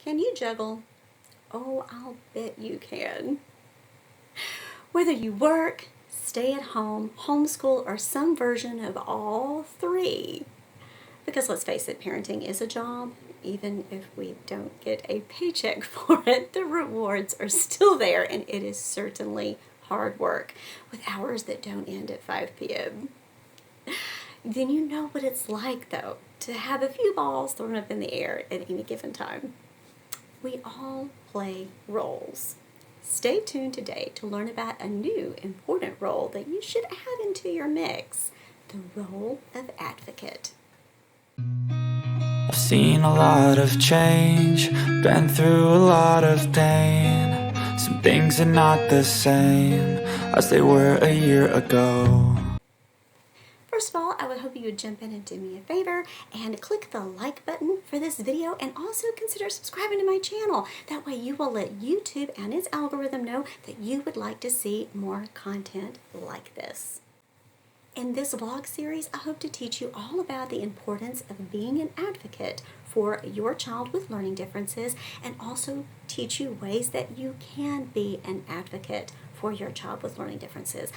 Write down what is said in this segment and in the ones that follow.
Can you juggle? Oh, I'll bet you can. Whether you work, stay at home, homeschool, or some version of all three. Because let's face it, parenting is a job. Even if we don't get a paycheck for it, the rewards are still there, and it is certainly hard work with hours that don't end at 5 p.m. Then you know what it's like, though, to have a few balls thrown up in the air at any given time. We all play roles. Stay tuned today to learn about a new important role that you should add into your mix, the role of advocate. I've seen a lot of change, been through a lot of pain. Some things are not the same as they were a year ago. First of all, I would hope you would jump in and do me a favor and click the like button for this video, and also consider subscribing to my channel. That way you will let YouTube and its algorithm know that you would like to see more content like this. In this vlog series, I hope to teach you all about the importance of being an advocate for your child with learning differences, and also teach you ways that you can be an advocate for your child with learning differences,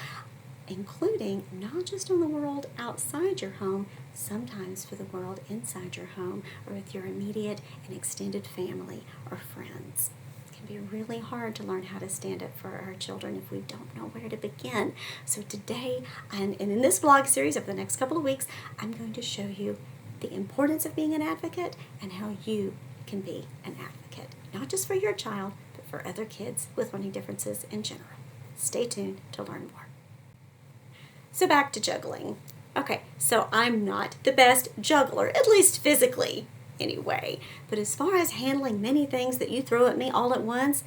including not just in the world outside your home, sometimes for the world inside your home or with your immediate and extended family or friends. It can be really hard to learn how to stand up for our children if we don't know where to begin. So today, and in this vlog series over the next couple of weeks, I'm going to show you the importance of being an advocate and how you can be an advocate, not just for your child, but for other kids with learning differences in general. Stay tuned to learn more. So back to juggling. Okay, so I'm not the best juggler, at least physically anyway. But as far as handling many things that you throw at me all at once,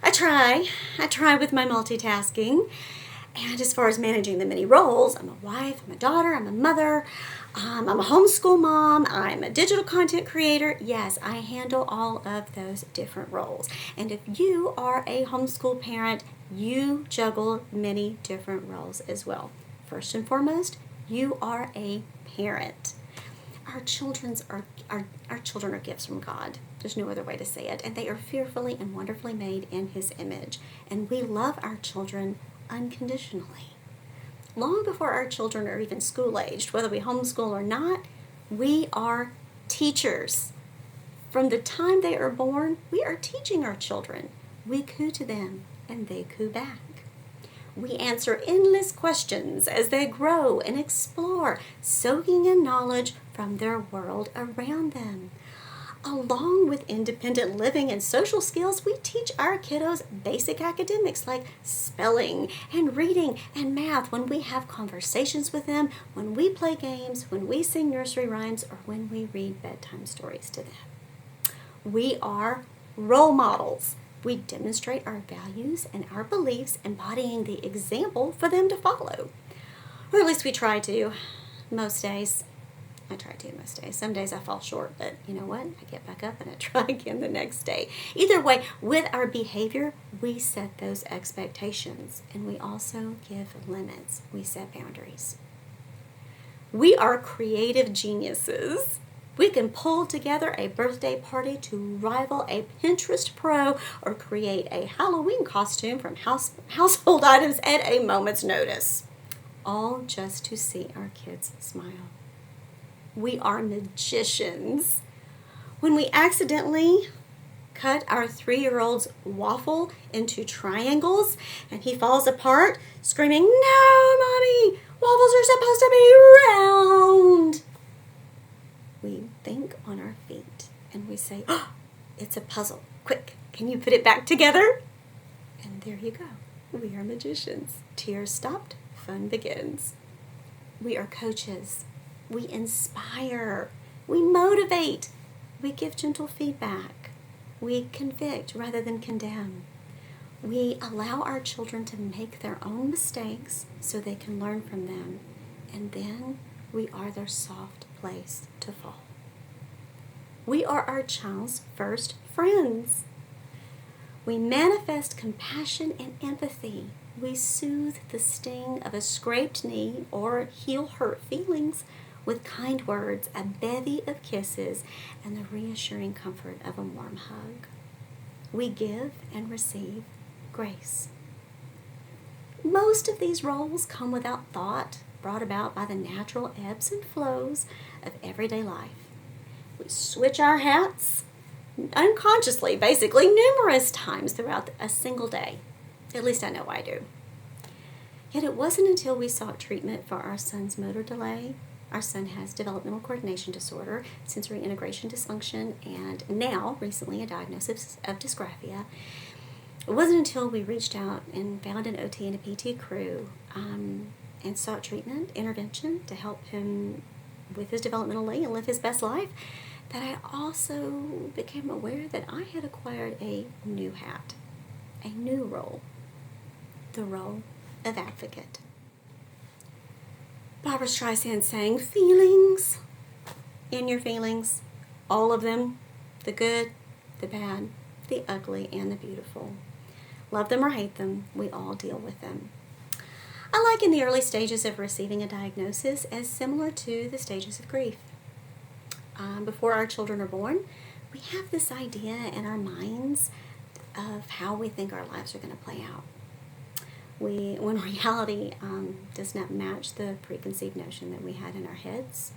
I try with my multitasking. And as far as managing the many roles, I'm a wife, I'm a daughter, I'm a mother, I'm a homeschool mom, I'm a digital content creator. Yes, I handle all of those different roles. And if you are a homeschool parent, you juggle many different roles as well. First and foremost, you are a parent. Our children are gifts from God. There's no other way to say it. And they are fearfully and wonderfully made in His image. And we love our children unconditionally. Long before our children are even school-aged, whether we homeschool or not, we are teachers. From the time they are born, we are teaching our children. We coo to them, and they coo back. We answer endless questions as they grow and explore, soaking in knowledge from their world around them. Along with independent living and social skills, we teach our kiddos basic academics like spelling and reading and math when we have conversations with them, when we play games, when we sing nursery rhymes, or when we read bedtime stories to them. We are role models. We demonstrate our values and our beliefs, embodying the example for them to follow. Or at least we try to, most days. I try to most days. Some days I fall short, but you know what? I get back up and I try again the next day. Either way, with our behavior, we set those expectations, and we also give limits. We set boundaries. We are creative geniuses. We can pull together a birthday party to rival a Pinterest pro, or create a Halloween costume from household items at a moment's notice, all just to see our kids smile. We are magicians. When we accidentally cut our 3-year-old's waffle into triangles and he falls apart, screaming, "No, Mommy! Waffles are supposed to be round!" We think on our feet and we say, "Oh, it's a puzzle. Quick, can you put it back together?" And there you go. We are magicians. Tears stopped, fun begins. We are coaches. We inspire. We motivate. We give gentle feedback. We convict rather than condemn. We allow our children to make their own mistakes so they can learn from them. And then we are their soft place to fall. We are our child's first friends. We manifest compassion and empathy. We soothe the sting of a scraped knee or heal hurt feelings with kind words, a bevy of kisses, and the reassuring comfort of a warm hug. We give and receive grace. Most of these roles come without thought, brought about by the natural ebbs and flows of everyday life. We switch our hats unconsciously, basically, numerous times throughout a single day. At least I know I do. Yet it wasn't until we sought treatment for our son's motor delay. Our son has developmental coordination disorder, sensory integration dysfunction, and now, recently, a diagnosis of dysgraphia. It wasn't until we reached out and found an OT and a PT crew and sought treatment, intervention to help him with his developmental delay and live his best life that I also became aware that I had acquired a new hat, a new role, the role of advocate. Barbra Streisand sang, feelings, in your feelings, all of them, the good, the bad, the ugly, and the beautiful. Love them or hate them, we all deal with them. I liken the early stages of receiving a diagnosis as similar to the stages of grief. Before our children are born, we have this idea in our minds of how we think our lives are going to play out. When reality does not match the preconceived notion that we had in our heads,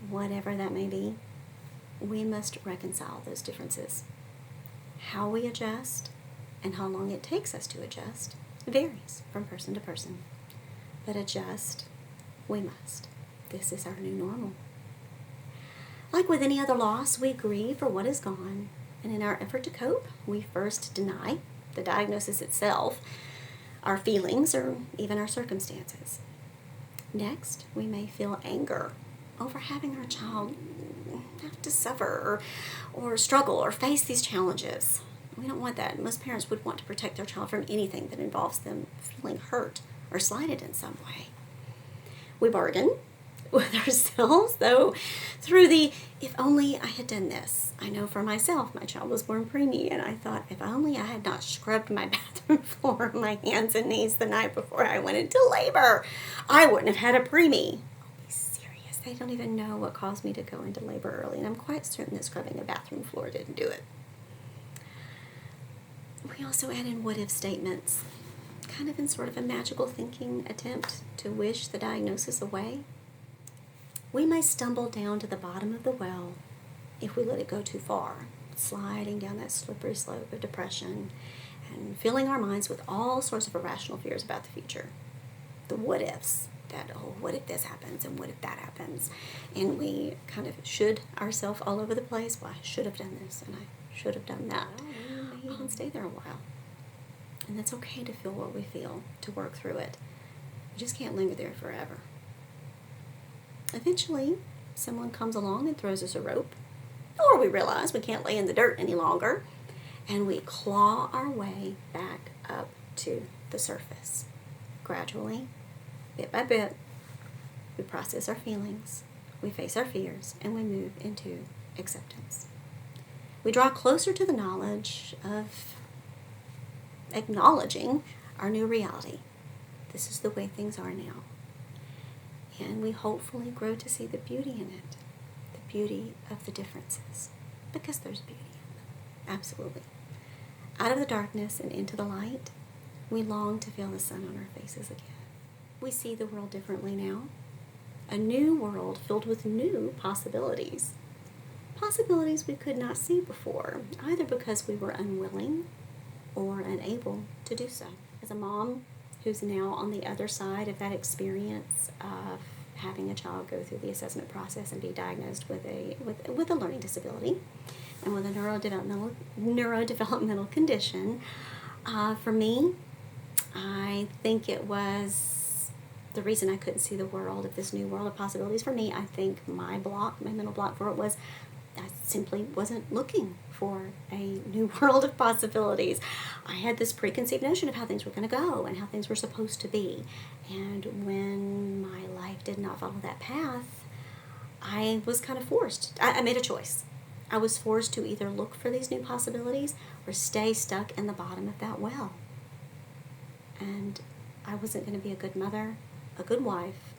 whatever that may be, we must reconcile those differences. How we adjust and how long it takes us to adjust varies from person to person. But adjust, we must. This is our new normal. Like with any other loss, we grieve for what is gone, and in our effort to cope, we first deny the diagnosis itself, our feelings, or even our circumstances. Next, we may feel anger over having our child have to suffer or struggle or face these challenges. We don't want that. Most parents would want to protect their child from anything that involves them feeling hurt or slighted in some way. We bargain with ourselves, though, through the, if only I had done this. I know for myself, my child was born preemie, and I thought, if only I had not scrubbed my bathroom floor with my hands and knees the night before I went into labor, I wouldn't have had a preemie. Be serious. They don't even know what caused me to go into labor early, and I'm quite certain that scrubbing a bathroom floor didn't do it. We also add in what-if statements, kind of in sort of a magical thinking attempt to wish the diagnosis away. We may stumble down to the bottom of the well if we let it go too far, sliding down that slippery slope of depression and filling our minds with all sorts of irrational fears about the future. The what-ifs, that, oh, what if this happens and what if that happens? And we kind of should ourselves all over the place. Well, I should have done this and I should have done that. We may even stay there a while. And that's okay to feel what we feel, to work through it. We just can't linger there forever. Eventually, someone comes along and throws us a rope, or we realize we can't lay in the dirt any longer, and we claw our way back up to the surface. Gradually, bit by bit, we process our feelings, we face our fears, and we move into acceptance. We draw closer to the knowledge of acknowledging our new reality. This is the way things are now. And we hopefully grow to see the beauty in it, the beauty of the differences, because there's beauty in them, absolutely. Out of the darkness and into the light, we long to feel the sun on our faces again. We see the world differently now, a new world filled with new possibilities. Possibilities we could not see before, either because we were unwilling or unable to do so. As a mom who's now on the other side of that experience of having a child go through the assessment process and be diagnosed with a learning disability and with a neurodevelopmental condition, for me, I think it was the reason I couldn't see the world of this new world of possibilities. For me, I think my mental block for it was I simply wasn't looking for a new world of possibilities. I had this preconceived notion of how things were going to go and how things were supposed to be. And when my life did not follow that path, I was kind of forced. I made a choice. I was forced to either look for these new possibilities or stay stuck in the bottom of that well. And I wasn't going to be a good mother, a good wife,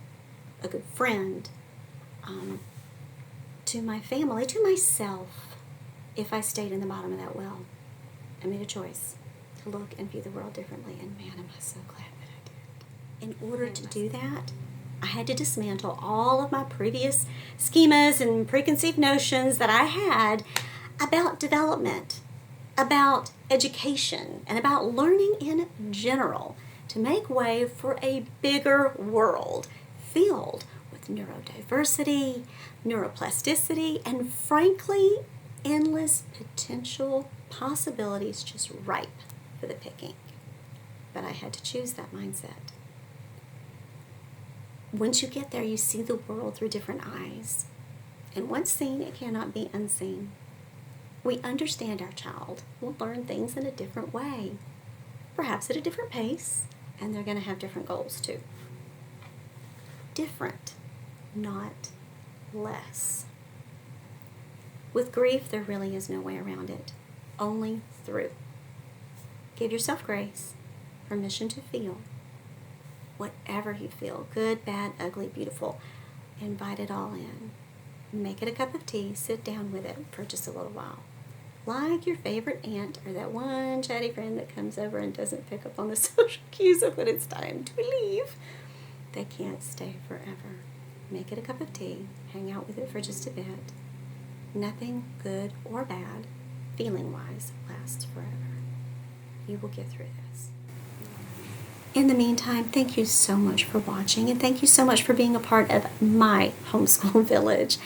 a good friend, to my family, to myself, if I stayed in the bottom of that well. I made a choice to look and view the world differently, and man, am I so glad that I did. In order to do that, I had to dismantle all of my previous schemas and preconceived notions that I had about development, about education, and about learning in general, to make way for a bigger world filled with neurodiversity, neuroplasticity, and frankly, endless potential possibilities just ripe for the picking. But I had to choose that mindset. Once you get there, you see the world through different eyes. And once seen, it cannot be unseen. We understand our child will learn things in a different way, perhaps at a different pace, and they're going to have different goals too. Different, not less. With grief, there really is no way around it, only through. Give yourself grace, permission to feel whatever you feel, good, bad, ugly, beautiful. Invite it all in. Make it a cup of tea, sit down with it for just a little while. Like your favorite aunt or that one chatty friend that comes over and doesn't pick up on the social cues of when it's time to leave. They can't stay forever. Make it a cup of tea, hang out with it for just a bit. Nothing good or bad, feeling-wise, lasts forever. You will get through this. In the meantime, thank you so much for watching, and thank you so much for being a part of my homeschool village.